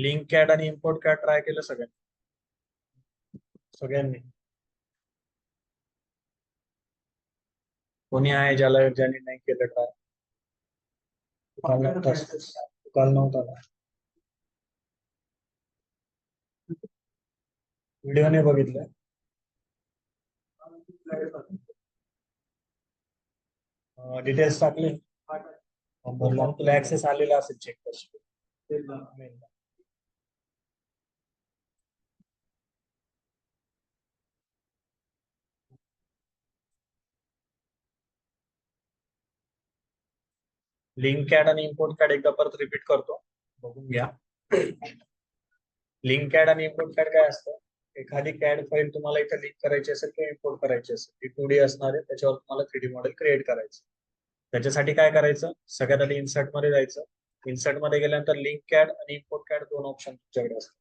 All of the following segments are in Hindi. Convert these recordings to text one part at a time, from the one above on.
लिंक कॅड आणि इम्पोर्ट कॅड ट्राय केलं सगळ्यांनी कोणी आहे ज्यांनी नाही केलं ट्राय? काल नव्हता ना? व्हिडिओ नाही बघितलं. डिटेल्स टाकले. मग तुला ऍक्सेस आलेला असेल, चेक कर. लिंक कॅड आणि इम्पोर्ट कॅड एकदा परत रिपीट करतो, बघून घ्या. लिंक कॅड आणि इम्पोर्ट कॅड काय असतं? एखादी कॅड फाईल तुम्हाला इथे लिंक करायची असेल किंवा इम्पोर्ट करायची असेल, ती 2D असणार आहे, त्याच्यावर तुम्हाला 3D मॉडेल क्रिएट करायचं. त्याच्यासाठी काय करायचं? सगळ्यात आधी इन्सर्ट मध्ये जायचं. इन्सर्ट मध्ये गेल्यानंतर लिंक कॅड आणि इम्पोर्ट कॅड दोन ऑप्शन तुमच्याकडे असतात.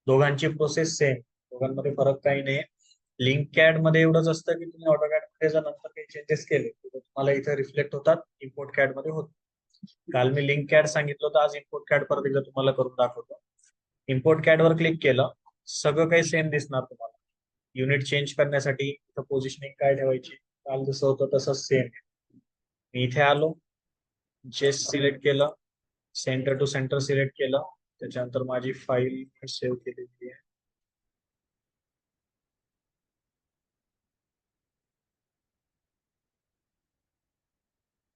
दोघांची प्रोसेस सेम, दोघांमध्ये फरक काही नाही. लिंक कॅड मध्ये एवढंच असतं की तुम्ही ऑटोकॅड मध्ये जर नंतर काही चेंजेस केले तर तुम्हाला इथे रिफ्लेक्ट होतात, इम्पोर्ट कॅड मध्ये होत. काल मी लिंक कॅड सांगितलं होतं, आज इम्पोर्ट कॅड परत एकदा तुम्हाला करून दाखवतो. इम्पोर्ट कॅड वर क्लिक केलं, सगळं काही सेम दिसणार तुम्हाला. युनिट चेंज करण्यासाठी पोझिशनिंग काय ठेवायची, काल जसं होतं तसंच सेम. मी इथे आलो, चेस्ट सिलेक्ट केलं, सेंटर टू सेंटर सिलेक्ट केलं, त्याच्यानंतर माझी फाईल सेव्ह केलेली आहे.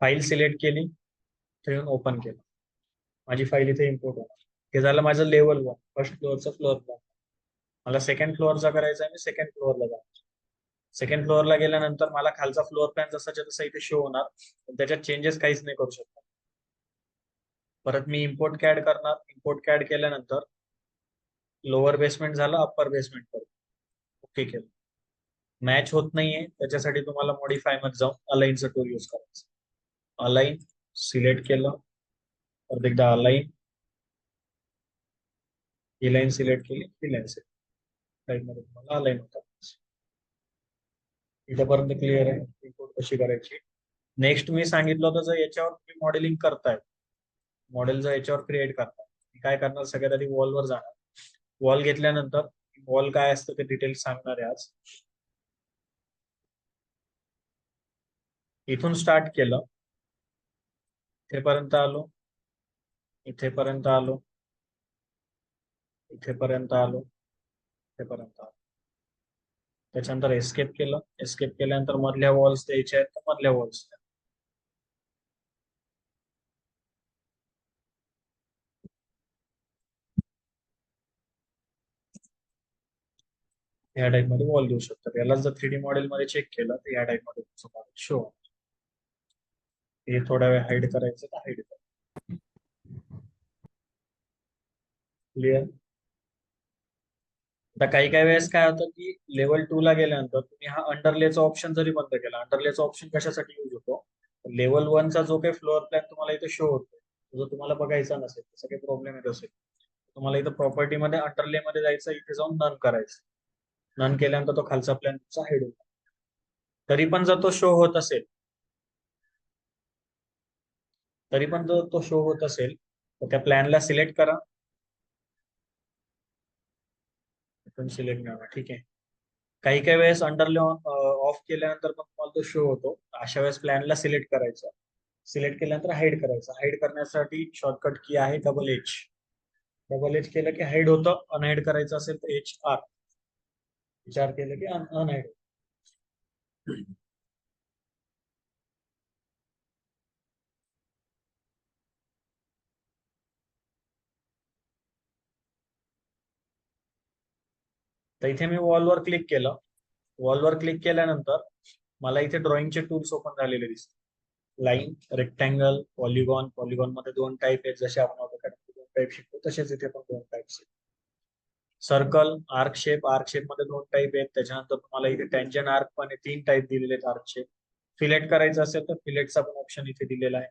फाईल सिलेक्ट केली, येऊन ओपन केलं, माझी फाईल इथे इम्पोर्ट होणार. हे झालं माझं लेवल 1, फर्स्ट फ्लोअरचं फ्लोअर प्लॅन. मला सेकंड फ्लोअरचा करायचा आहे, मी सेकंड फ्लोअरला जाणार. सेकंड फ्लोअरला गेल्यानंतर मला खालचा फ्लोअर प्लॅन जसाच्या तसा इथे शो होणार, पण त्याच्यात चेंजेस काहीच नाही करू शकणार. परत मी इम्पोर्ट कॅड करणार. इम्पोर्ट कॅड केल्यानंतर लोअर बेसमेंट झालं, अप्पर बेसमेंट करू, ओके केलं. मॅच होत नाहीये, त्याच्यासाठी तुम्हाला मॉडीफाय मध्ये जाऊन अलाइनचं टूल यूज करायचं. अलाइन सिलेक्ट केलं, परत एकदा अलाइन, ही लाईन सिलेक्ट केली, ही लाईन सिलेक्ट मध्ये तुम्हाला अलाइन होतात. इथपर्यंत क्लिअर आहे इम्पोर्ट कशी करायची. नेक्स्ट मी सांगितलं होतं, जर याच्यावर तुम्ही मॉडेलिंग करताय, मॉडेल जर याच्यावर क्रिएट करताय, काय करणार? सगळ्यात आधी वॉलवर जाणार. वॉल घेतल्यानंतर वॉल काय असतं ते डिटेल्स सांगणार आहे आज. इथून स्टार्ट केलं, इथेपर्यंत आलो, इथेपर्यंत आलो, इथेपर्यंत आलो, इथेपर्यंत आलो. त्याच्यानंतर एस्केप केलं. एस्केप केल्यानंतर मधल्या वॉल्स द्यायच्या आहेत तर मधल्या वॉल्स द्या. ह्या टाइप मध्ये वॉल देऊ शकतात. याला जर 3D मॉडेल मध्ये चेक केलं तर या टाइप मध्ये शो. हे थोडा वेळ हाईड करायचं तर हाईड करायचं. क्लिअर? आता काही काही वेळेस काय होतं की लेवल 2 ला गेल्यानंतर तुम्ही हा अंडरलेचा ऑप्शन जरी बंद केला, अंडरलेचा ऑप्शन कशासाठी यूज होतो? लेवल 1 चा जो काही फ्लोअर प्लॅन तुम्हाला इथे शो होतो, जो तुम्हाला बघायचा नसेल, तसं काही प्रॉब्लेम येत असेल, तुम्हाला इथं प्रॉपर्टी मध्ये अंडरले मध्ये जायचं, इथे जाऊन नन करायचं. नन केल्यानंतर तो खालचा प्लॅन तुमचा हाईड होतो. तरी पण जर तो शो होत असेल, तरी पण जर तो शो होत असेल तर त्या प्लॅनला सिलेक्ट करा. सिलेक्ट करा, ठीक आहे. काही काही वेळेस अंडरले ऑफ केल्यानंतर पण तुम्हाला तो शो होतो. अशा वेळेस प्लॅनला सिलेक्ट करायचं. सिलेक्ट केल्यानंतर हाईड करायचं. हाईड करण्यासाठी शॉर्टकट की आहे डबल एच. डबल एच केलं की हाईड होतं. अनहाईड करायचं असेल तर HR. HR केलं की अनहाईड. तर इथे मी वॉलवर क्लिक केलं. वॉलवर क्लिक केल्यानंतर मला इथे ड्रॉइंगचे टूल्स ओपन झालेले दिसतात. Line, rectangle, polygon. पॉलिगॉन मध्ये दोन टाईप आहेत, जसे आपण AutoCAD मध्ये दोन टाईप शिकतो तसेच इथे पण दोन टाईप्स आहेत. Circle, arc shape. Arc shape मध्ये दोन टाईप आहेत. त्याच्यानंतर तुम्हाला इथे टेंजन आर्क पण 3 टाईप दिलेले आहेत आर्क शेप. फिलेट करायचं असेल तर फिलेटचा पण ऑप्शन इथे दिलेला आहे.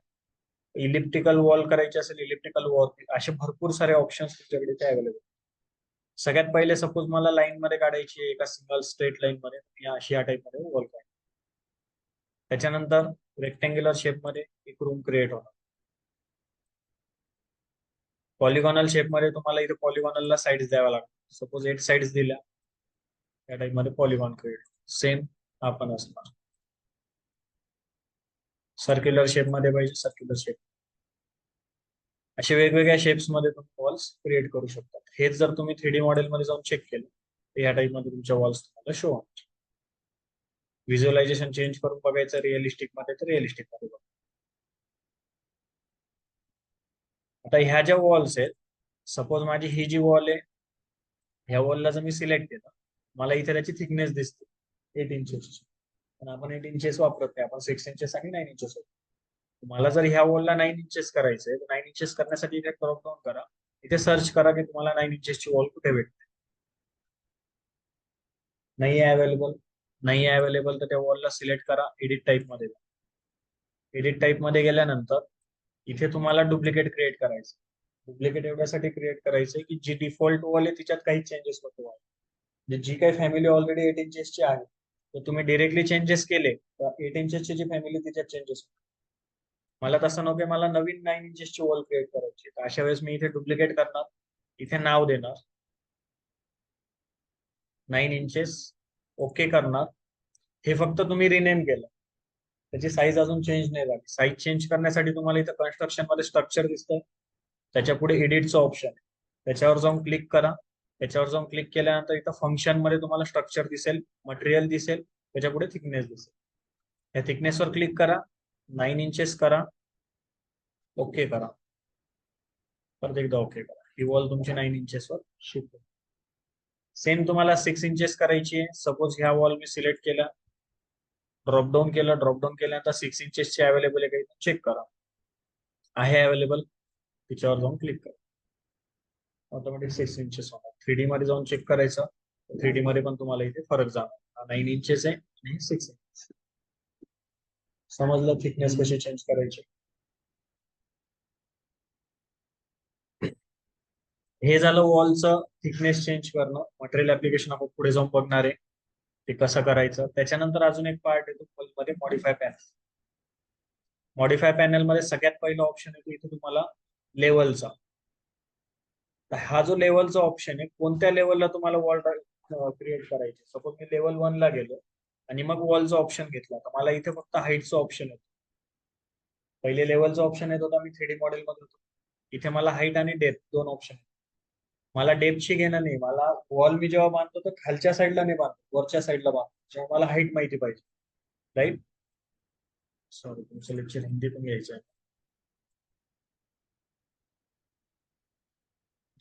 इलिप्टिकल वॉल करायचे असेल, इलिप्टिकल वॉल. असे भरपूर सारे ऑप्शन्स तुमच्याकडे इथे अवेलेबल. सगळ्यात पहिले सपोज मला लाईन मध्ये काढायची आहे, एका सिंगल स्ट्रेट लाईन मध्ये, अशी या टाईप मध्ये वॉल काढ. त्याच्यानंतर रेक्टँग्युलर शेप मध्ये एक रूम क्रिएट होणार. पॉलिगॉनल शेप मध्ये तुम्हाला इथे पॉलिगॉनलला साईड्स द्याव्या लागतात. सपोज 8 साईड्स दिल्या, त्या टाइप मध्ये पॉलिगॉन क्रिएट. सेम आपण असणार. सर्क्युलर शेप मध्ये पाहिजे, सर्क्युलर शेप. असे वेगवेगळ्या शेप्स मध्ये तुम्ही वॉल्स क्रिएट करू शकता. हेच जर तुम्ही 3D मॉडेल मध्ये जाऊन चेक केलं तर या टाइप मध्ये तुमच्या वॉल्स तुम्हाला शो होणार. व्हिज्युअलायझेशन चेंज करून बघायचं रिअलिस्टिक मध्ये तर रिअलिस्टिक मध्ये बघा. आता ह्या ज्या वॉल्स आहेत, सपोज माझी ही जी वॉल आहे, ह्या वॉलला जर मी सिलेक्ट केलं, मला इथे त्याची थिकनेस दिसते 8 इंचेस. पण आपण 8 इंचेस वापरत नाही, आपण 6 इंचेस आणि 9 इंचेस वापरतो. तुम्हाला जर ह्या वॉलला 9 इंचेस करायचंय तर 9 इंचेस करण्यासाठी इथे ड्रॉप डाऊन करा. इथे सर्च करा की तुम्हाला 9 इंचेसची वॉल कुठे भेटते. नाही आहे अवेलेबल, नाही आहे अवेलेबल तर त्या वॉलला सिलेक्ट करा, एडिट टाईप मध्ये. एडिट टाईप मध्ये गेल्यानंतर इथे तुम्हाला डुप्लिकेट क्रिएट करायचं. डुप्लिकेट एवढ्यासाठी क्रिएट करायचंय की जी डिफॉल्ट वॉल आहे तिच्यात काही चेंजेस नको व्हायला. म्हणजे जी काही फॅमिली ऑलरेडी 8 इंचेसची आहे, तर तुम्ही डिरेक्टली चेंजेस केले तर 8 इंचेसची जी फॅमिली तिच्यात चेंजेस. मला तसं नको, मला नवीन 9 इंचेसची वॉल क्रिएट करायची. तर अशा वेळेस मी इथे डुप्लिकेट करणार, इथे नाव देणार 9 इंचेस, ओके करणार. हे फक्त तुम्ही रिनेम केलं, त्याची साईज अजून चेंज नाही झाली. साईज चेंज करण्यासाठी तुम्हाला इथं कन्स्ट्रक्शन मध्ये स्ट्रक्चर दिसतंय, त्याच्या पुढे एडिटचं ऑप्शन आहे, त्याच्यावर जाऊन क्लिक करा. त्याच्यावर जाऊन क्लिक केल्यानंतर इथं फंक्शन मध्ये तुम्हाला स्ट्रक्चर दिसेल, मटेरियल दिसेल, त्याच्या पुढे थिकनेस दिसेल. या थिकनेसवर क्लिक करा, 9 इंचेस करा, ओके करा. परत एकदा ओके करा. ही वॉल तुमची 9 इंचेसवर शिफ्ट होईल. सेम तुम्हाला 6 इंचेस करायची आहे. सपोज ह्या वॉल मी सिलेक्ट केला, ड्रॉपडाऊन केलं, ड्रॉपडाऊन केल्यानंतर 6 इंचेसची अवेलेबल आहे काही चेक करा. आहे अवेलेबल, तिच्यावर जाऊन क्लिक करा, ऑटोमॅटिक 6 इंचेस होणार. 3D मध्ये जाऊन चेक करायचं, 3D मध्ये पण तुम्हाला इथे फरक जाणार. 9 इंचेस आहे आणि 6 इंच. समजलं थिकनेस कशी चेंज करायची. हे झालं वॉलचं थिकनेस चेंज करणं. मटेरियल ऍप्लिकेशन आपण पुढे जाऊन बघणार आहे ते कसं करायचं. त्याच्यानंतर अजून एक पार्ट येतो वॉलमध्ये, मॉडिफाय पॅनल. मॉडिफाय पॅनल मध्ये सगळ्यात पहिला ऑप्शन येतो इथे तुम्हाला लेवलचा. तर हा जो लेवलचा ऑप्शन आहे, कोणत्या लेवलला तुम्हाला वॉल क्रिएट करायचे. सपोज मी लेवल 1 ला गेलो आणि मग वॉलचा ऑप्शन घेतला, तर मला इथे फक्त हाईटचं ऑप्शन येतो. पहिले लेवलचा ऑप्शन येत होता, मी 3D मॉडेल मध्ये होतो. इथे मला हाईट आणि डेप्थ दोन ऑप्शन. मला डेप्थची घेणं नाही, मला वॉल मी जेव्हा बांधतो तर खालच्या साईडला नाही बांधतो, वरच्या साईडला बांधतो, जेव्हा मला हाईट माहिती पाहिजे. राईट. सॉरी, तुमचं लेक्चर हिंदी पण घ्यायचं आहे.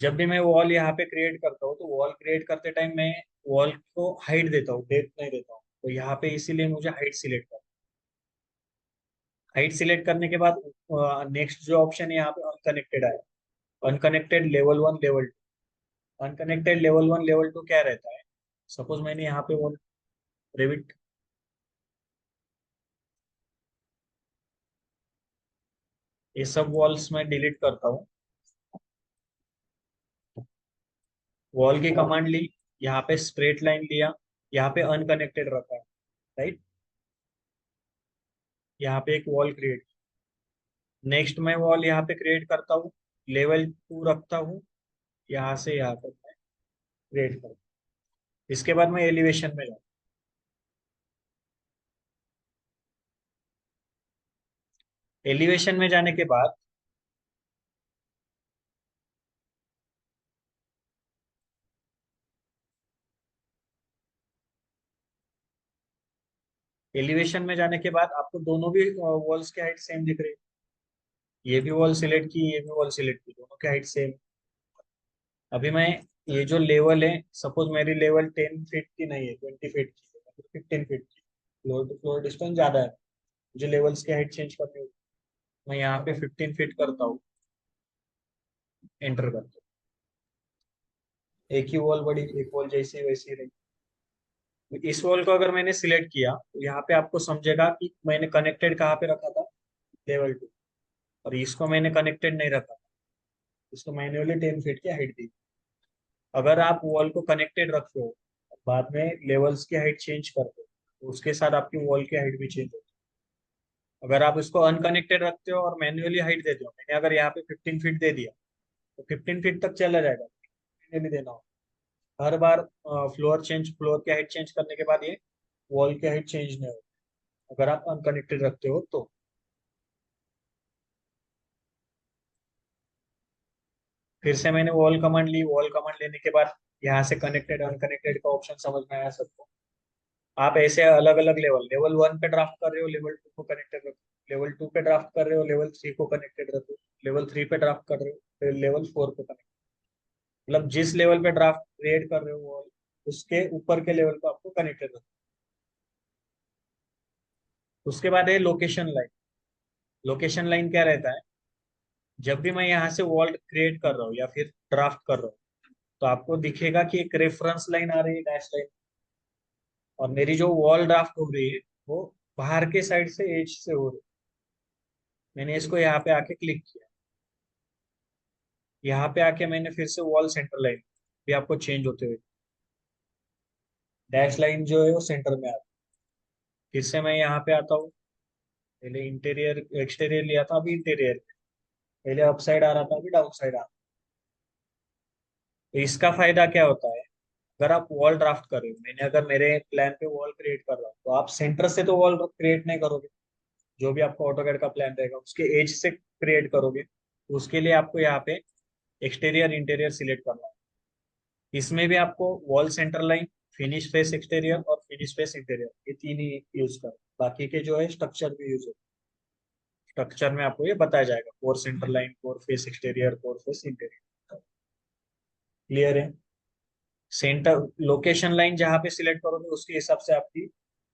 जब भी मैं वॉल यहाँ पे क्रिएट करता हूँ तो वॉल क्रिएट करते टाइम मैं वॉल को हाइट देता हूँ, डेप्थ नहीं देता हूँ. तो यहाँ पे इसीलिए मुझे हाइट सिलेक्ट करना. हाइट सिलेक्ट करने के बाद नेक्स्ट जो ऑप्शन है यहाँ पे अनकनेक्टेड है. Unconnected level 1 level 2. Unconnected level 1 level 2 क्या रहता है. सपोज मैंने यहाँ पे वॉल रेविट, ये सब वॉल्स मैं डिलीट करता हूँ. वॉल की कमांड ली, यहाँ पे स्ट्रेट लाइन लिया, यहाँ पे अनकनेक्टेड रखा है. राइट. यहाँ पे एक वॉल क्रिएट. नेक्स्ट मैं वॉल यहाँ पे क्रिएट करता हूँ, लेवल 2 रखता हूँ, यहाँ से यहाँ तक मैं क्रिएट करता हूँ. इसके बाद मैं एलिवेशन में जाऊँ. एलिवेशन में जाने के बाद एलिवेशन में जाने के बाद आपको दोनों भी वॉल्स की हाइट सेम दिख रही है. ये भी वॉल सिलेक्ट की, ये भी वॉल सिलेक्ट की, दोनों की हाइट सेम. अभी मैं ये जो लेवल है, सपोज मेरी लेवल 10 फीट की नहीं है, 20 फीट की है, 15 फीट की. फ्लोर टू फ्लोर डिस्टेंस ज्यादा है, मुझे लेवल्स की हाइट चेंज करनी होगी. मैं यहाँ पे 15 फीट करता हूँ, एंटर करता हूँ. एक ही वॉल बड़ी, एक वॉल जैसी वैसी रही. इस वॉल को अगर मैंने सिलेक्ट किया तो यहाँ पे आपको समझेगा कि मैंने कनेक्टेड कहाँ पे रखा था, लेवल 2. और इसको मैंने कनेक्टेड नहीं रखा था, इसको मैन्युअली 10 फीट की हाइट दी. अगर आप वॉल को कनेक्टेड रखते हो, बाद में लेवल्स की हाइट चेंज करते हो, तो उसके साथ आपकी वॉल की हाइट भी चेंज होती है. अगर आप इसको अनकनेक्टेड रखते हो और मैन्युअली हाइट देते हो, मैंने अगर यहाँ पे 15 फीट दे दिया, तो 15 फीट तक चला जाएगा, भी देना हो हर बार। फ्लोर की हाइट चेंज करने के बाद ये वॉल की हाइट चेंज नहीं होगी अगर आप अनकनेक्टेड रखते हो तो। फिर से मैंने वॉल कमांड ली, वॉल कमांड लेने के बाद यहाँ से कनेक्टेड अनकनेक्टेड का ऑप्शन समझ में आया सबको। आप ऐसे अलग अलग लेवल, लेवल 1 पे ड्राफ्ट कर रहे हो लेवल 2 को कनेक्टेड रखो, लेवल 2 पे ड्राफ्ट कर रहे हो लेवल 3 को कनेक्टेड रखो, लेवल 3 पे ड्राफ्ट कर रहे हो फिर लेवल 4 पे कनेक्ट। मतलब जिस लेवल पे ड्राफ्ट क्रिएट कर रहे हो वॉल, उसके ऊपर के लेवल पे आपको कनेक्टेड रखो। उसके बाद है लोकेशन लाइन। लोकेशन लाइन क्या रहता है, जब भी मैं यहाँ से वॉल क्रिएट कर रहा हूँ या फिर ड्राफ्ट कर रहा हूँ, तो आपको दिखेगा कि एक रेफरेंस लाइन आ रही है, डैश लाइन। और मेरी जो वॉल ड्राफ्ट हो रही है वो बाहर के साइड से एज से हो रही है। मैंने इसको यहाँ पे आके क्लिक किया, यहाँ पे आके मैंने फिर से वॉल सेंटर लाइन भी आपको चेंज होते हुए, डैश लाइन जो है वो सेंटर में आ रही है। फिर से मैं यहाँ पे आता हूँ, पहले इंटीरियर एक्सटीरियर लिया था, अभी इंटीरियर, पहले अप साइड आ रहा था, अभी डाउन साइड आ रहा है। तो इसका फायदा क्या होता है, अगर आप वॉल ड्राफ्ट कर रहे हो, मैंने अगर मेरे प्लान पे वॉल क्रिएट कर रहा हूँ, तो आप सेंटर से तो वॉल क्रिएट नहीं करोगे। जो भी आपका ऑटोकैड का प्लान रहेगा उसके एज से क्रिएट करोगे, तो उसके लिए आपको यहाँ पे एक्सटीरियर इंटीरियर सिलेक्ट करना है। इसमें भी आपको wall centre line, finish face exterior और फिनिश फेस इंटीरियर, ये तीन ही यूज कर, बाकी के जो है स्ट्रक्चर भी यूज होगा। स्ट्रक्चर में आपको ये बताया जाएगा, core centre line, core face exterior, core face interior. Clear है। सेंटर लोकेशन लाइन जहाँ पे सिलेक्ट करोगे उसके हिसाब से आपकी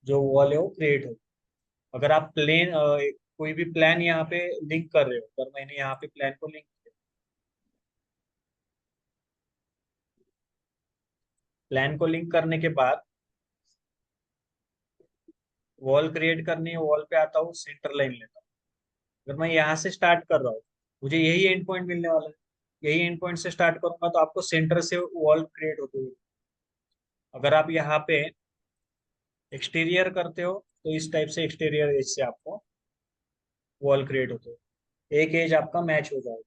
जो वॉल है वो क्रिएट होगी। अगर आप कोई भी प्लान यहाँ पे लिंक कर रहे हो, अगर मैंने यहाँ पे प्लान को लिंक किया, प्लान को लिंक करने के बाद वॉल क्रिएट करनी है, वॉल पे आता हूँ, सेंटर लाइन लेता हूँ। अगर मैं यहाँ से स्टार्ट कर रहा हूँ, मुझे यही एंड पॉइंट मिलने वाला है, यही एंड पॉइंट से स्टार्ट करूंगा तो आपको सेंटर से वॉल क्रिएट होते हुए। अगर आप यहाँ पे एक्सटीरियर करते हो तो इस टाइप से एक्सटीरियर एज से आपको वॉल क्रिएट होते हो, एक एज आपका मैच हो जाएगा।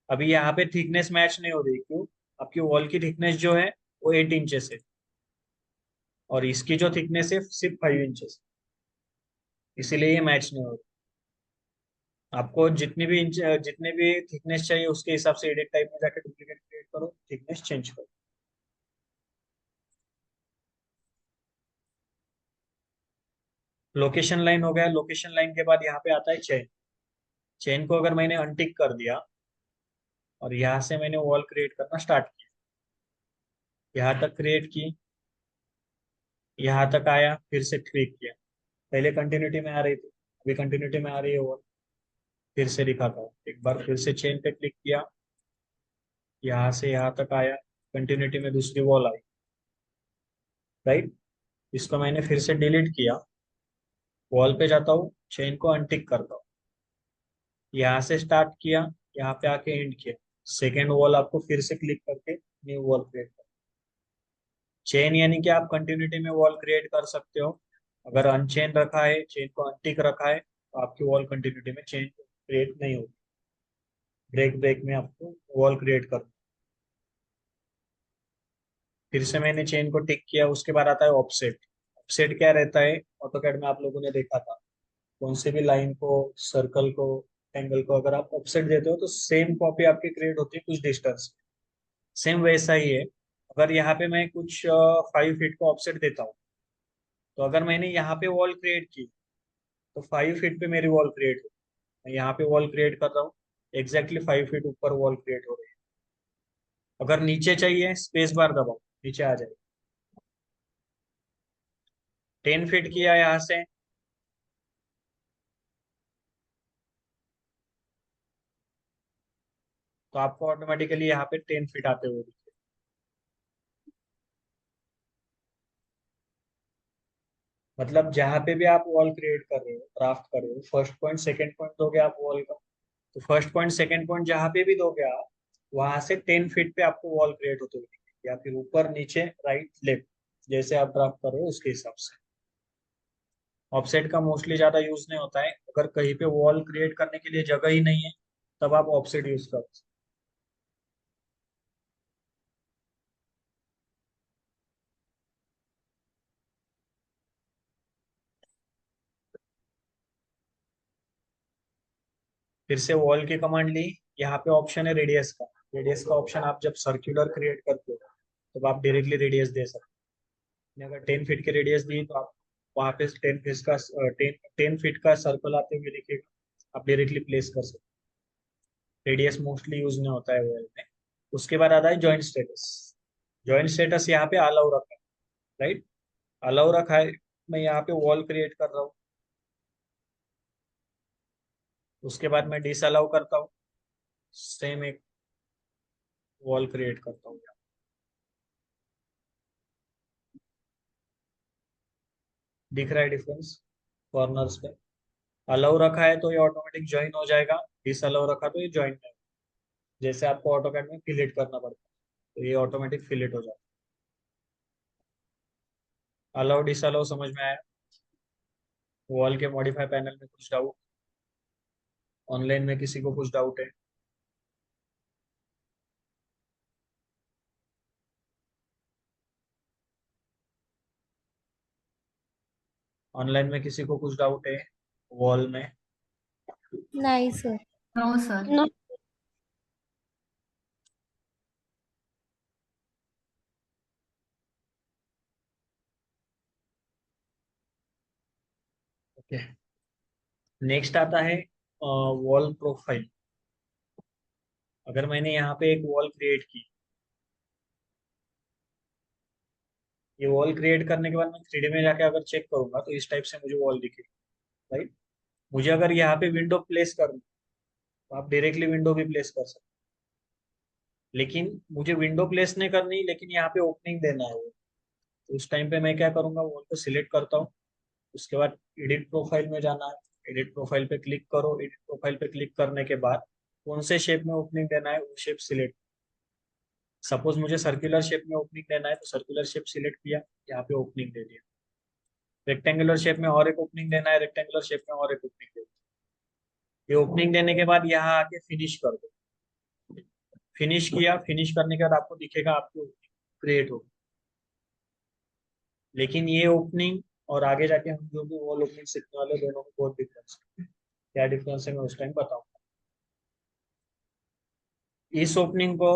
अभी यहाँ पे थिकनेस मैच नहीं हो रही, क्यों? आपकी वॉल की थिकनेस जो है वो 8 इंचेस है, और इसकी जो थिकनेस है सिर्फ 5 इंचेस, इसीलिए ये मैच नहीं हो रही। आपको जितने भी थिकनेस चाहिए उसके हिसाब से एडिट टाइप में जाके डुप्लीकेट क्रिएट करो, थिकनेस चेंज करो। लोकेशन लाइन हो गया। लोकेशन लाइन के बाद यहाँ पे आता है चेन। चेन को अगर मैंने अनटिक कर दिया और यहाँ से मैंने वॉल क्रिएट करना स्टार्ट किया, यहाँ तक क्रिएट की, यहाँ तक आया, फिर से क्लिक किया, पहले कंटिन्यूटी में आ रही थी, अभी कंटिन्यूटी में आ रही है वॉल। फिर से दिखाता हूँ, एक बार फिर से चेन पे क्लिक किया, यहाँ से यहाँ तक आया, कंटिन्यूटी में दूसरी वॉल आई, राइट। इसको मैंने फिर से डिलीट किया, वॉल पे जाता हूँ, चेन को अनटिक करता हूँ, यहाँ से स्टार्ट किया, यहाँ पे आके एंड किया, सेकेंड वॉल आपको फिर से क्लिक करके न्यू वॉल क्रिएट कर। चेन यानी कि आप कंटिन्यूटी में वॉल क्रिएट कर सकते हो। अगर अनचेन रखा है, चेन को अनटिक रखा है, तो आपकी वॉल कंटिन्यूटी में चेन क्रिएट नहीं होगी। ब्रेक ब्रेक में आपको वॉल क्रिएट कर। फिर से मैंने चेन को टिक किया, उसके बाद आता है ऑफसेट। ऑफसेट क्या रहता है, ऑटोकैड में आप लोगों ने देखा था, कौन से भी लाइन को, सर्कल को, एंगल को अगर आप ऑफसेट देते हो तो सेम कॉपी आपकी क्रिएट होती है कुछ डिस्टेंस। सेम वैसा ही है। अगर यहाँ पे मैं कुछ 5 फीट का ऑफसेट देता हूँ, तो अगर मैंने यहाँ पे वॉल क्रिएट की तो 5 फीट पे मेरी वॉल क्रिएट हो, मैं यहाँ पे वॉल क्रिएट कर रहा हूँ, एग्जैक्टली 5 फीट ऊपर वॉल क्रिएट हो रही है। अगर नीचे चाहिए, स्पेस बार दबाओ, नीचे आ जाए। 10 फीट किया यहाँ से, तो आपको ऑटोमेटिकली यहाँ पे 10 फीट आते हुए दिखे। मतलब जहां पे भी आप वॉल क्रिएट कर रहे हो, ड्राफ्ट कर रहे हो, फर्स्ट पॉइंट सेकंड पॉइंट दोगे आप वॉल का, तो फर्स्ट पॉइंट सेकंड पॉइंट जहां पे भी दोगे आप, वहां से 10 फीट पे आपको वॉल क्रिएट होते हुए दिखेगी, या फिर ऊपर नीचे राइट लेफ्ट, जैसे आप ड्राफ्ट कर रहे हो उसके हिसाब से। ऑफसेट का मोस्टली ज्यादा यूज नहीं होता है, अगर कहीं पे वॉल क्रिएट करने के लिए जगह ही नहीं है तब आप ऑफसेट यूज करो। फिर से वॉल की कमांड ली, यहाँ पे ऑप्शन है रेडियस का। रेडियस का ऑप्शन आप जब सर्कुलर क्रिएट करते हो तो आप डायरेक्टली रेडियस दे सकते हैं। अगर 10 फीट की रेडियस दी तो आप वहाँ पे 10 फीट का 10 फीट का सर्कल आते हुए दिखेगा, आप डायरेक्टली प्लेस कर सकते हैं। रेडियस मोस्टली यूज नहीं होता है वॉल में। उसके बाद आता है जॉइंट स्टेटस। जॉइंट स्टेटस यहाँ पे अलाउ रखा है, राइट। अलाउ रखा है, मैं यहाँ पे वॉल क्रिएट कर रहा हूँ। उसके बाद मैं डिस अलाउ करता हूँ, सेम एक वॉल क्रिएट करता हूँ। दिख रहा है डिफरेंस कॉर्नर्स पे। अलाउ रखा है तो ये ऑटोमेटिक ज्वाइन हो जाएगा, डिस अलाउ रखा तो ये ज्वाइन नहीं होगा। जैसे आपको ऑटोकैड में फिलेट करना पड़ता है तो ये ऑटोमेटिक फिलेट हो जाता है। अलाउ डिस अलाउ समझ में आया। वॉल के मॉडिफाई पैनल में कुछ डाउट? ऑनलाइन में किसी को कुछ डाउट है? ऑनलाइन में किसी को कुछ डाउट है वॉल में? नहीं sir. No sir. No. Okay, next आता है वॉल प्रोफाइल। अगर मैंने यहाँ पे एक वॉल क्रिएट की, ये वॉल क्रिएट करने के बाद मैं 3D में जाके अगर चेक करूंगा तो इस टाइप से मुझे वॉल दिखेगी, राइट। मुझे अगर यहाँ पे विंडो प्लेस करनी तो आप डायरेक्टली विंडो भी प्लेस कर सकते हैं। लेकिन मुझे विंडो प्लेस नहीं करनी, लेकिन यहाँ पे ओपनिंग देना है वो। तो उस टाइम पे मैं क्या करूंगा, वॉल को सिलेक्ट करता हूँ। उसके बाद एडिट प्रोफाइल में जाना है। एडिट प्रोफाइल पे क्लिक करो। एडिट प्रोफाइल पे क्लिक करने के बाद कौन से शेप में ओपनिंग देना है वो शेप सिलेक्ट। सपोज मुझे सर्कुलर शेप में ओपनिंग देना है तो सर्कुलर शेप सिलेक्ट किया, यहाँ पे ओपनिंग दे दिया। रेक्टेंगुलर शेप में और एक ओपनिंग देना है, रेक्टेंगुलर शेप में और एक ओपनिंग दे दिया। ये ओपनिंग देने के बाद यहाँ आके फिनिश कर दो। फिनिश किया, फिनिश करने के बाद आपको दिखेगा आपकी ओपनिंग क्रिएट हो। लेकिन ये ओपनिंग और आगे जाके हम जो भी वॉल ओपनिंग सीखने वाले, दोनों में बहुत डिफरेंस है। क्या डिफरेंस है मैं उस टाइम बताऊंगा। इस ओपनिंग को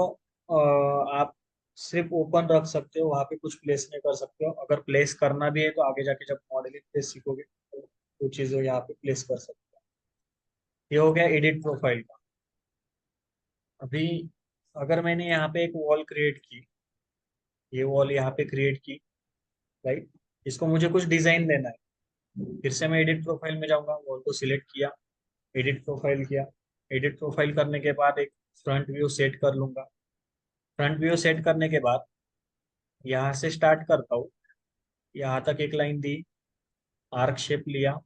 आप सिर्फ ओपन रख सकते हो, वहां पे कुछ प्लेस नहीं कर सकते हो। अगर प्लेस करना भी है तो आगे जाके जब मॉडलिंग प्लेस सीखोगे तो वो चीजें यहाँ पे प्लेस कर सकते हो। ये हो गया एडिट प्रोफाइल का। अभी अगर मैंने यहाँ पे एक वॉल क्रिएट की, ये वॉल यहाँ पे क्रिएट की, राइट। इसको मुझे कुछ डिजाइन देना है। फिर से मैं एडिट प्रोफाइल में जाऊंगा, वॉल को सिलेक्ट किया, एडिट प्रोफाइल किया। एडिट प्रोफाइल करने के बाद एक फ्रंट व्यू सेट कर लूंगा। फ्रंट व्यू सेट करने के बाद यहाँ से स्टार्ट करता हूँ, यहाँ तक एक लाइन दी, आर्क शेप लिया।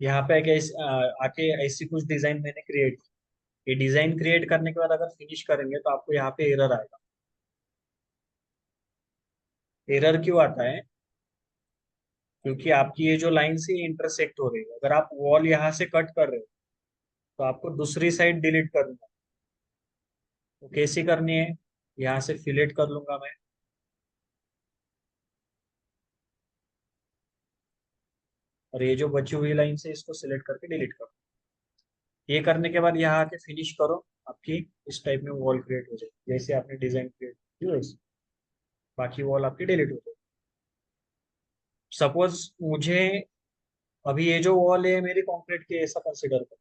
यहाँ पे आके ऐसी कुछ डिजाइन मैंने क्रिएट की। ये डिजाइन क्रिएट करने के बाद अगर फिनिश करेंगे तो आपको यहाँ पे एरर आएगा। एरर क्यों आता है? क्योंकि आपकी ये जो लाइन से इंटरसेक्ट हो रही है। अगर आप वॉल यहाँ से कट कर रहे हो तो आपको दूसरी साइड डिलीट करनी है। तो कैसी करनी है? यहाँ से फिलेट कर लूंगा मैं, और ये जो बची हुई लाइन से इसको सिलेक्ट करके डिलीट करो। ये करने के बाद यहाँ आके फिनिश करो, आपकी इस टाइप में वॉल क्रिएट हो जाएगी, जैसे आपने डिजाइन क्रिएट की वैसे। बाकी वॉल आपकी डिलीट हो जाएगी। सपोज मुझे अभी ये जो वॉल है मेरी कंक्रीट की, ऐसा कंसिडर करो,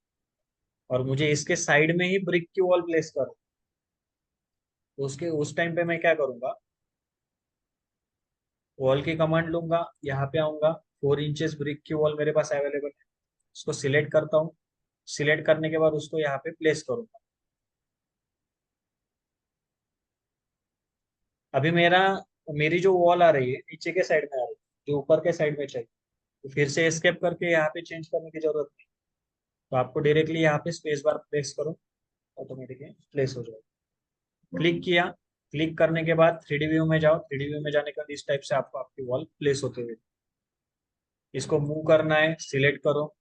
और मुझे इसके साइड में ही ब्रिक की वॉल प्लेस करो। तो उसके उस टाइम पे मैं क्या करूंगा, वॉल की कमांड लूंगा, यहाँ पे आऊंगा, 4 इंचेस ब्रिक की वॉल मेरे पास अवेलेबल है। उसको सिलेक्ट करता हूँ। सिलेक्ट करने के बाद उसको यहाँ पे प्लेस करूंगा। अभी मेरी जो वॉल आ रही है नीचे के साइड में आ रही है, जो ऊपर के साइड में चाहिए। तो फिर से एस्केप करके यहाँ पे चेंज करने की जरूरत नहीं। तो आपको डायरेक्टली यहाँ पे स्पेस बार प्रेस करो ऑटोमेटिकली प्लेस हो जाएगा। क्लिक किया, क्लिक करने के बाद 3D व्यू में जाओ, 3D व्यू में जाने के बाद इस टाइप से आपको आपकी वॉल प्लेस होते हुए, इसको मूव करना है, सिलेक्ट करो।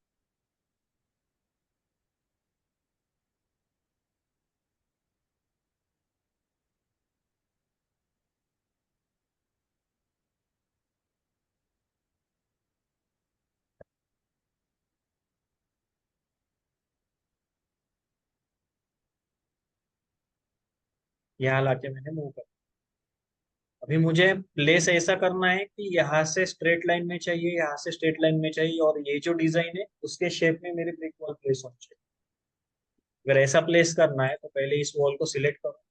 यहाँ लाके मैंने मूव कर, अभी मुझे प्लेस ऐसा करना है कि यहाँ से स्ट्रेट लाइन में चाहिए, यहाँ से स्ट्रेट लाइन में चाहिए, और ये जो डिजाइन है उसके शेप में मेरी ब्रिक वॉल प्लेस होनी चाहिए। अगर ऐसा प्लेस करना है तो पहले इस वॉल को सिलेक्ट करो,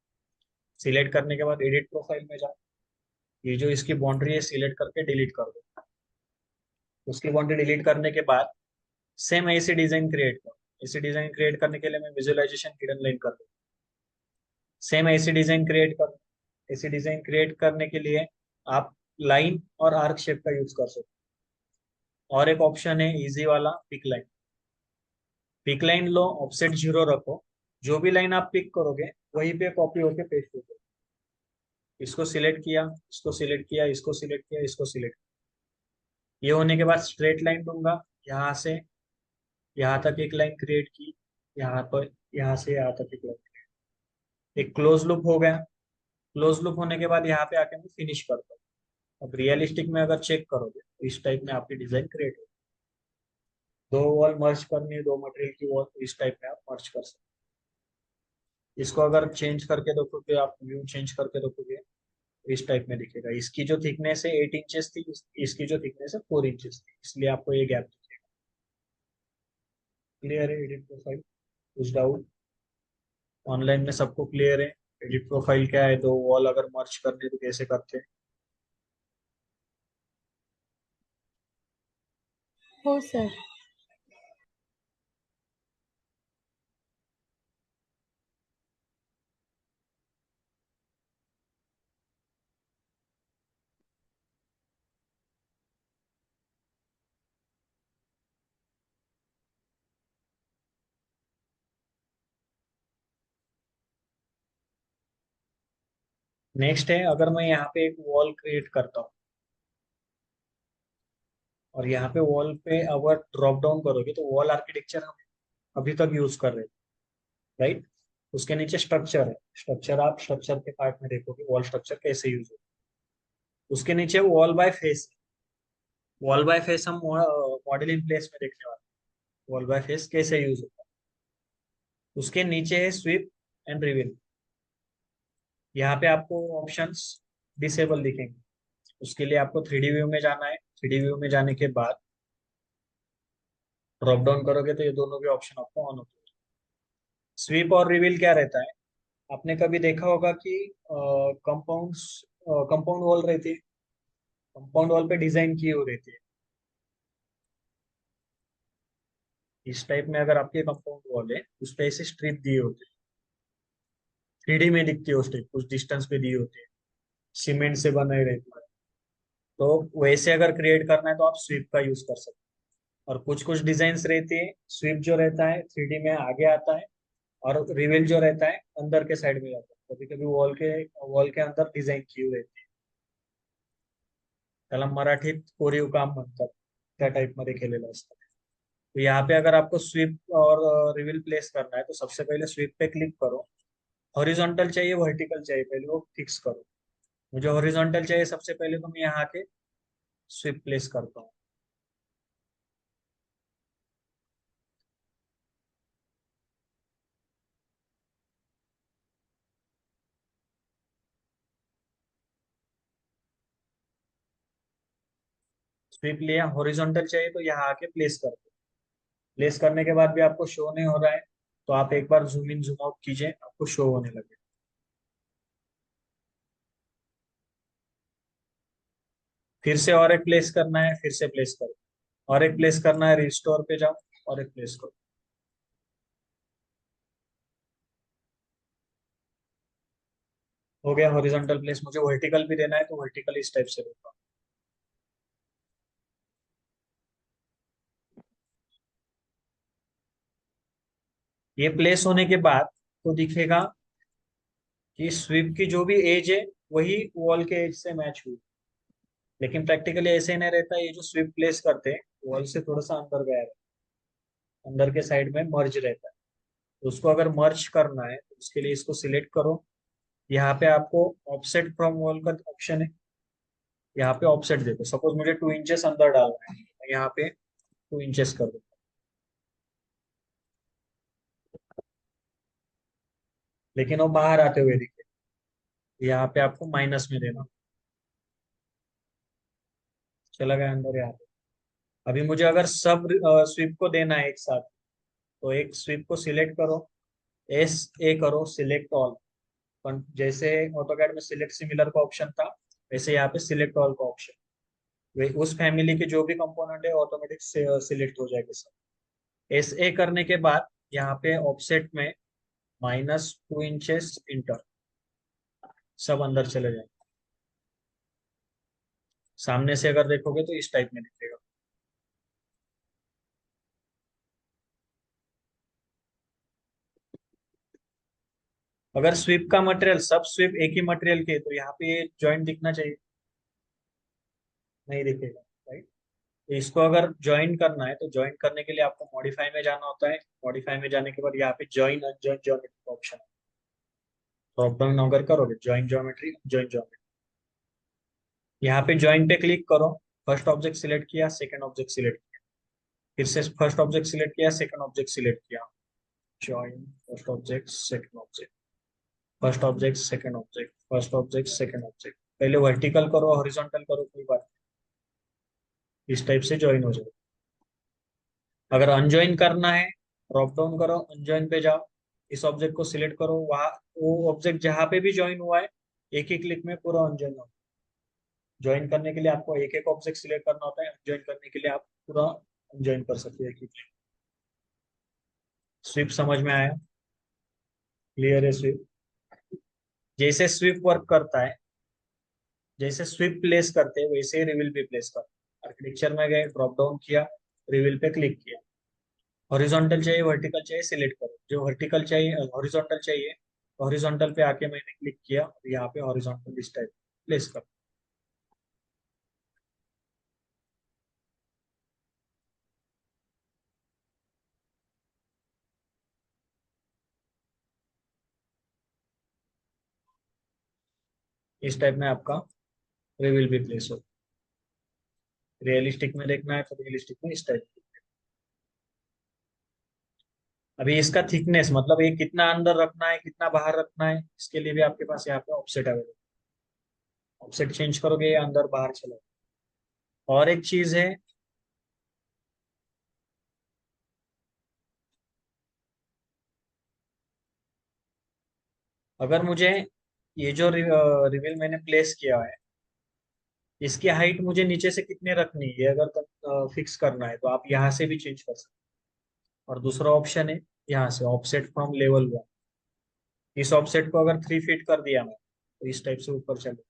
सिलेक्ट करने के बाद एडिट प्रोफाइल में जाओ, ये जो इसकी बाउंड्री है सिलेक्ट करके डिलीट कर दो। उसकी बाउंड्री डिलीट करने के बाद सेम ऐसी डिजाइन क्रिएट करो। ऐसी डिजाइन क्रिएट करने के लिए मैं विजुअलाइजेशन हिडन लाइन कर दूँ, सेम ऐसी डिजाइन क्रिएट करो। ऐसी डिजाइन क्रिएट करने के लिए आप लाइन और आर्क शेप का यूज कर सकते हो। और एक ऑप्शन है इजी वाला, पिक लाइन। पिक लाइन लो, ऑफसेट 0 रखो, जो भी लाइन आप पिक करोगे वहीं पे कॉपी होके पेस्ट हो जाएगी। इसको सिलेक्ट किया, इसको सिलेक्ट किया, इसको सिलेक्ट किया, इसको सिलेक्ट, ये होने के बाद स्ट्रेट लाइन दूंगा, यहाँ से यहाँ तक एक लाइन क्रिएट की, यहाँ पर यहाँ से यहाँ तक एक लाइन, एक क्लोज लूप हो गया। क्लोज लूप होने के बाद यहाँ पे आके मैं फिनिश करता हूँ। अब रियलिस्टिक में अगर चेक करोगे तो इस टाइप में आपकी डिजाइन क्रिएट हो, दो वॉल मर्ज करनी है, दो मटेरियल की वॉल, तो इस टाइप में आप मर्ज कर सकते हो। इसको अगर चेंज करके देखोगे, आप व्यू चेंज करके देखोगे, तो इस टाइप में दिखेगा। इसकी जो थिकनेस है 8 इंचेस थी, इसकी जो थिकनेस है 4 इंचेस थी, इसलिए आपको ये गैप दिखेगा। क्लियर है एडिट प्रोफाइल? कुछ डाउट? ऑनलाइन में सबको क्लियर है एडिट प्रोफाइल क्या है, दो वॉल अगर मर्ज करने तो कैसे करते हैं? हो सर। नेक्स्ट है, अगर मैं यहाँ पे एक वॉल क्रिएट करता हूँ और यहाँ पे वॉल पे अगर ड्रॉप डाउन करोगे तो वॉल आर्किटेक्चर हम अभी तक यूज कर रहे हैं, राइट? उसके नीचे स्ट्रक्चर है, स्ट्रक्चर आप स्ट्रक्चर के पार्ट में देखोगे वॉल स्ट्रक्चर कैसे यूज होता है। उसके नीचे wall by face, wall by face हम मॉडल इन प्लेस में देखने वाले हैं, वॉल बाय फेस कैसे यूज होता है। उसके नीचे है स्वीप एंड रिवील, यहाँ पे आपको ऑप्शंस डिसेबल दिखेंगे। उसके लिए आपको 3D व्यू में जाना है, 3D व्यू में जाने के बाद ड्रॉप डाउन करोगे तो ये दोनों भी ऑप्शन आपको ऑन होते हैं। स्वीप और रिवील क्या रहता है, आपने कभी देखा होगा कि कंपाउंड्स, कंपाउंड वॉल रहती है, कंपाउंड वॉल पे डिजाइन की हुई रहती है। इस टाइप में अगर आपके कंपाउंड वॉल है उस पे ऐसे स्ट्रिप दिए होते हैं, 3D में दिखती है वो स्ट्रिप, कुछ डिस्टेंस पे दी होती है, सीमेंट से बनाई रहती है। तो वैसे अगर क्रिएट करना है तो आप स्वीप का यूज कर सकते हैं। और कुछ कुछ डिजाइन रहती है, स्वीप जो रहता है 3D में आगे आता है, और रिवील जो रहता है अंदर के साइड में जाता है, कभी कभी वॉल के अंदर डिझाईन की हुई रहती है, त्याला मराठीत कोरीव काम म्हणतात, त्या टाइप मध्ये केलेलं असतं। तो यहाँ पे अगर आपको स्वीप और रिवील प्लेस करना है तो सबसे पहले स्वीप पे क्लिक करो, हॉरिजॉन्टल चाहिए वर्टिकल चाहिए पहले वो फिक्स करो। मुझे हॉरिजॉन्टल चाहिए, सबसे पहले तो मैं यहाँ के स्वीप प्लेस करता हूँ। स्वीप लिया, हॉरिजॉन्टल चाहिए तो यहाँ आके प्लेस कर दो। प्लेस करने के बाद भी आपको शो नहीं हो रहा है तो आप एक बार जूम इन जूम आउट कीजिए, आपको शो होने लगे। फिर से और एक प्लेस करना है, फिर से प्लेस करो, और एक प्लेस करना है, रिस्टोर पे जाओ और एक प्लेस करो। हो गया हॉरिजॉन्टल प्लेस। मुझे वर्टिकल भी देना है तो वर्टिकल इस टाइप से दूंगा। ये प्लेस होने के बाद आपको दिखेगा कि स्वीप की जो भी एज है वही वॉल के एज से मैच हुई, लेकिन प्रैक्टिकली ऐसे नहीं रहता। ये जो स्वीप प्लेस करते हैं वॉल से थोड़ा सा अंदर गया रहता है, अंदर के साइड में मर्ज रहता है। तो उसको अगर मर्ज करना है तो उसके लिए इसको सिलेक्ट करो। यहाँ पे आपको ऑफसेट फ्रॉम वॉल का ऑप्शन है, यहाँ पे ऑफसेट देखो। सपोज मुझे 2 इंचेस अंदर डालना है, मैं यहाँ पे 2 इंचेस कर दूँ, लेकिन वो बाहर आते हुए दिखे। यहाँ पे आपको माइनस में देना, चला गया अंदर यहाँ पे। अभी मुझे अगर सब स्वीप को देना है एक साथ, तो एक स्वीप को सिलेक्ट करो, एस ए करो, सिलेक्ट ऑल। जैसे ऑटोकैड में सिलेक्ट सिमिलर का ऑप्शन था, वैसे यहाँ पे सिलेक्ट ऑल का ऑप्शन। वे उस फैमिली के जो भी कंपोनेंट है ऑटोमेटिक सिलेक्ट हो जाएगा सब। एस ए करने के बाद यहाँ पे ऑफसेट में -2 इंचेस इंटर, सब अंदर चले जाएंगे। सामने से अगर देखोगे तो इस टाइप में दिखेगा। अगर स्वीप का मटेरियल सब स्वीप एक ही मटेरियल के, तो यहाँ पे जॉइंट दिखना चाहिए, नहीं दिखेगा, राइट। तो इसको अगर ज्वाइन करना है तो ज्वाइन करने के लिए आपको मॉडिफाई में जाना होता है। मॉडिफाई में जाने के बाद यहाँ पे ज्वाइन अनजॉइन ज्योमेट्री का ऑप्शन है। ड्रॉप डाउन अगर करोगे ज्वाइन ज्योमेट्री, ज्वाइन ज्योमेट्री, यहाँ पे ज्वाइन पे क्लिक करो। फर्स्ट ऑब्जेक्ट सिलेक्ट किया, सेकंड ऑब्जेक्ट सिलेक्ट किया, फिर से फर्स्ट ऑब्जेक्ट सिलेक्ट किया, सेकंड ऑब्जेक्ट सिलेक्ट किया, join first object second object, first object second object, first object second object. पहले वर्टिकल करो, हॉरिजॉन्टल करो, कोई बात नहीं, इस टाइप से ज्वाइन हो जाए। अगर अनजॉइन करना है, ड्रॉप डाउन करो, अनजॉइन पे जाओ, इस ऑब्जेक्ट को सिलेक्ट करो, वहां वो ऑब्जेक्ट जहां पे भी ज्वाइन हुआ है एक ही क्लिक में पूरा अनजॉइन हो। ज्वाइन करने के लिए आपको एक एक ऑब्जेक्ट सिलेक्ट करना होता है, अनजॉइन करने के लिए आप पूरा अनजॉइन कर सकते हैं एक ही क्लिक। स्वीप समझ में आया? क्लियर है स्वीप? जैसे स्वीप वर्क करता है, जैसे स्वीप प्लेस करते हैं वैसे ही रिवील भी प्लेस करते हैं। आर्किटेक्चर में गए, ड्रॉप डाउन किया, रिवील पे क्लिक किया, हॉरिजॉन्टल चाहिए वर्टिकल चाहिए सिलेक्ट करो, जो वर्टिकल चाहिए हॉरिजॉन्टल चाहिए, हॉरिजॉन्टल पे आके मैंने क्लिक किया और यहाँ पे हॉरिजॉन्टल इस टाइप प्लेस कर। इस टाइप में आपका रिवील भी प्लेस हो। रियलिस्टिक में देखना है तो रियलिस्टिक में इस टाइप। अभी इसका थिकनेस मतलब ये कितना अंदर रखना है कितना बाहर रखना है, इसके लिए भी आपके पास यहाँ पे ऑफसेट अवेलेबल। ऑफसेट चेंज करोगे ये अंदर बाहर चला। और एक चीज है, अगर मुझे ये जो रिवील मैंने प्लेस किया है, इसकी हाइट मुझे नीचे से कितने रखनी है अगर फिक्स करना है, तो आप यहाँ से भी चेंज कर सकते हैं। और दूसरा ऑप्शन है यहाँ से ऑफसेट फ्रॉम लेवल 1। इस ऑफसेट को अगर 3 फीट कर दिया मैं, तो इस टाइप से ऊपर चले।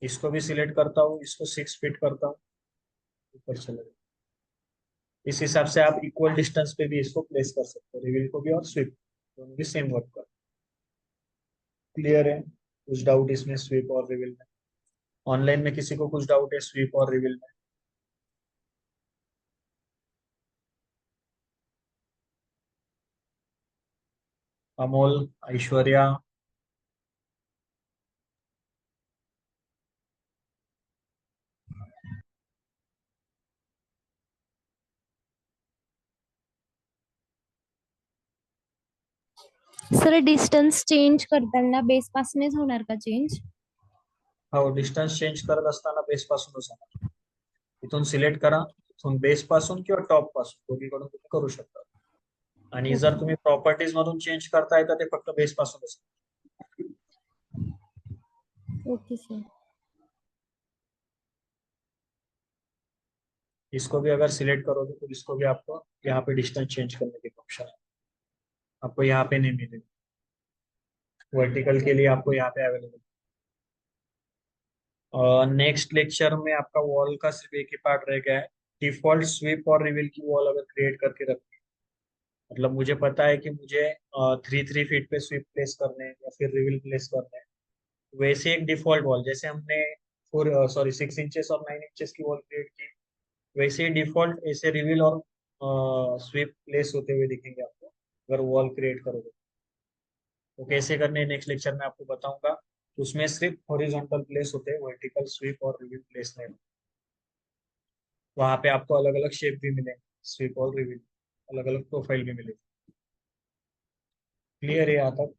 इसको भी सिलेक्ट करता हूँ, इसको 6 फीट करता हूँ, ऊपर चले। इस हिसाब से आप इक्वल डिस्टेंस पे भी इसको प्लेस कर सकते हो, रिवील को भी और स्वीप दोनों भी सेम वर्क कर। क्लियर है? कुछ डाउट इसमें स्वीप और रिवील में? ऑनलाइन में किसी को कुछ डाउट है स्वीप और रिवील में? Amol, Aishwarya, sir distance change करताना बेस पासूनच होणार का चेंज? हो डिस्टन्स चेंज करत असताना बेस पासूनच होणार। इथून सिलेक्ट करा, इथून बेस पासून किंवा टॉप पासून दोन्हीकडून तुम्ही करू शकता। आणि जर तुम्ही प्रॉपर्टीज मधून चेंज करताय तर ते फक्त बेस पासूनच। Okay sir. इसको भी अगर सिलेक्ट करोगे तो इसको भी आपको यहाँ पे डिस्टेंस चेंज करने के ऑप्शन है, आपको यहाँ पे नहीं मिलेगा। वर्टिकल के लिए आपको यहाँ पे अवेलेबल। और नेक्स्ट लेक्चर में आपका वॉल का सिर्फ एक ही पार्ट रह गया है, डिफॉल्ट स्वीप और रिवील की वॉल अगर क्रिएट करके रखनी है मतलब मुझे पता है कि मुझे 3 3 फीट पे स्वीप प्लेस करने हैं या फिर रिवील प्लेस करने हैं, वैसे एक डिफॉल्ट वॉल जैसे हमने 6 इंचेस और 9 इंचेस की वॉल क्रिएट की, वैसे ही डिफॉल्ट ऐसे रिवील और स्वीप प्लेस होते हुए दिखेंगे आपको अगर वॉल क्रिएट करोगे। तो कैसे करने नेक्स्ट लेक्चर में आपको बताऊंगा। उसमें सिर्फ हॉरिजॉन्टल प्लेस होते हैं, वर्टिकल स्वीप और रिवील प्लेस नहीं। वहां पे आपको अलग अलग शेप भी मिलेंगे, स्वीप और रिवील अलग अलग प्रोफाइल भी मिलेगी। क्लियर है यहाँ तक?